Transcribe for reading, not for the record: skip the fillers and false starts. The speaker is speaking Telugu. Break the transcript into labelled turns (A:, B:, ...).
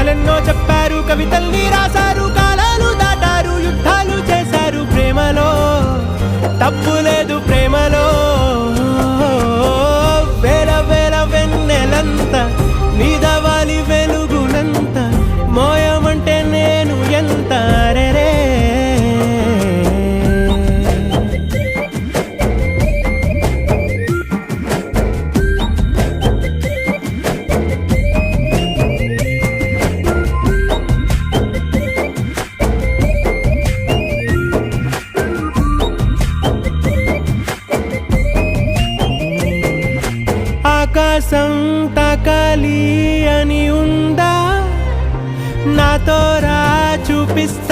A: కథలెన్నో చెప్పారు, కవితల్ని రాశారు, కాలాలు దాటారు, యుద్ధాలు చేశారు. ప్రేమలో తప్పు లేదు, ప్రేమలో వేల వేల వెన్నెలంత నీదవాలి వెలుగునంత మోయమంటే నేను ఎంత రే. ఆకాశం తాకాలి అని ఉందా, నాతో రా చూపిస్తా.